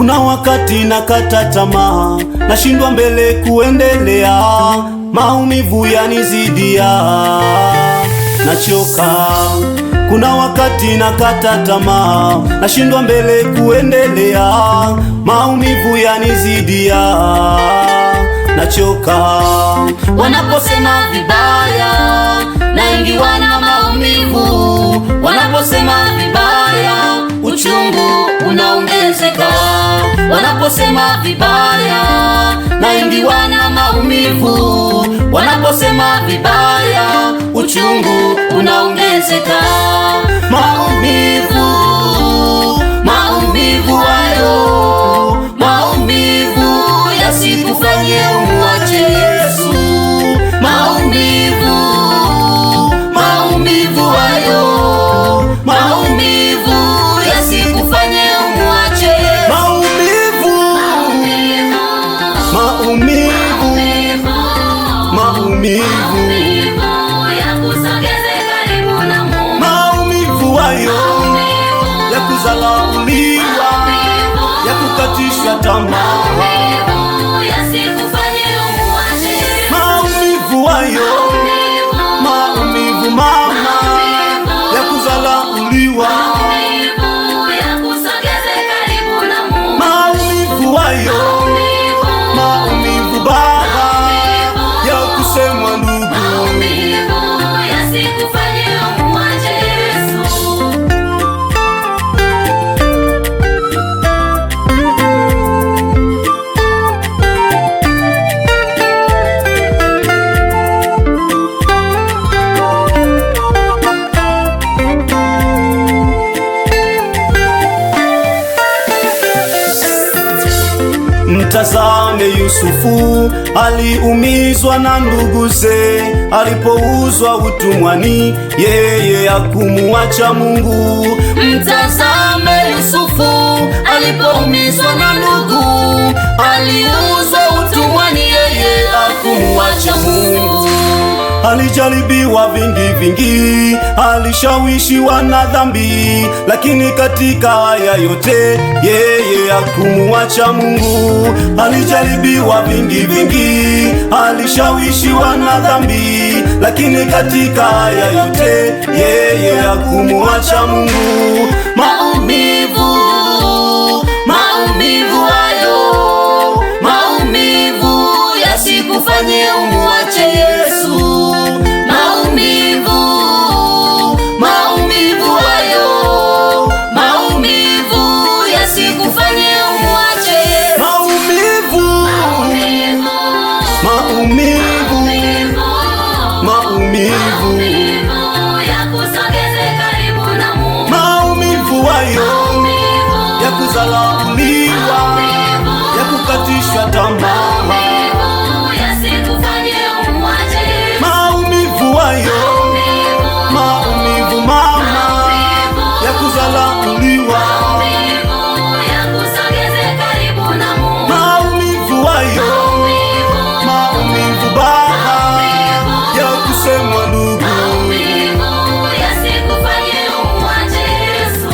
Kuna wakati nakata tamaa, nashindwa mbele kuendelea, maumivu yanizidia, nachoka. Kuna wakati nakata tamaa, nashindwa mbele kuendelea, maumivu yanizidia, nachoka. Wanaposema vibaya, naingiwa na maumivu. Wanaposema vibaya, uchungu unaongezeka. Wanaposema vibaya, naingiwa na maumivu. Wanaposema vibaya, uchungu unaongezeka. Maumivu, maumivu hayo, maumivu yasikufanye umwache Yesu. Maumivu, maumivu hayo, maumivu yasikufanye umwache Yesu. Maumivu yakusogeze karibu na Mungu. Maumivu hayo ya kudharauliwa, ya kukatishwa tamaa, yasikufanye umwache Yesu. maumivu hayo, maumivu mama, ya kudharauliwa, yakusogeze karibu na Mungu. maumivu hayo, maumivu baba, ya kusemwa ndugu, yasikufanye umwache Yesu. Mtazame Yusufu, aliumizwa na nduguze, alipouzwa utumwani, yeye hakumuacha Mungu. Mtazame Yusufu, alipoumizwa na ndugu, aliuzwa utumwani, yeye hakumuacha Mungu. Alijaribiwa vingi, alishawishiwa na dhambi, lakini katika haya yote yeye hakumuacha Mungu. Alijaribiwa vingi, alishawishiwa na dhambi, lakini katika haya yote yeye hakumuacha Mungu. Maumivu, maumivu hayo, maumivu yasikufanye umwache Yesu. Maumivu, maumivu hayo, maumivu yasikufanye umwache Yesu. Maumivu yakusogeze karibu na Mungu. maumivu hayo ya kudharauliwa, ya kukatishwa tamaa, yasikufanye umwache Yesu. maumivu hayo, maumivu mama, ya kudharauliwa, yakusogeze karibu na Mungu. maumivu hayo, maumivu baba, ya kusemwa ndugu, yasikufanye umwache Yesu.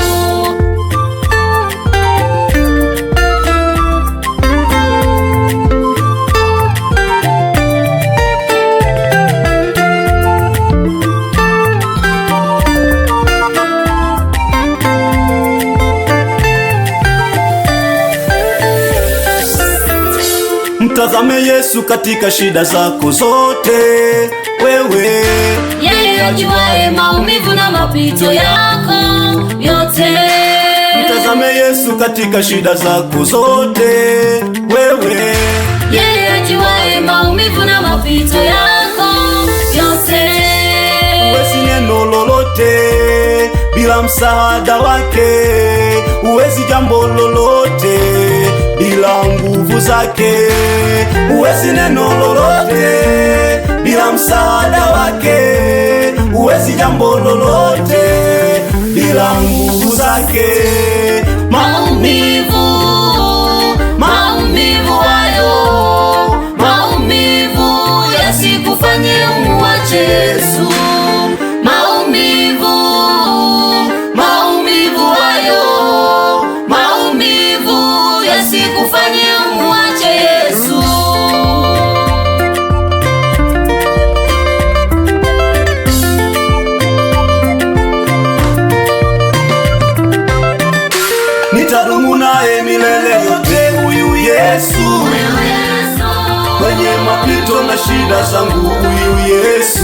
Mtazame Yesu katika shida zako zote, wewe Yeye ajuaye maumivu na mapito yako yote. Mtazame Yesu katika shida zako zote, wewe Yeye ajuaye maumivu na mapito yako yote. huwezi neno lolote bila msaada wake, huwezi jambo lolote bila nguvu zake, huwezi neno lolote bila msaada wake, huwezi jambo lolote bila nguvu zake. Maumivu, maumivu hayo, maumivu yasikufanye umwache Yesu. Maumivu, maumivu hayo, maumivu nitadumu naye milele yote. Huyu Yesu, kwenye mapito na shida zangu, huyu Yesu.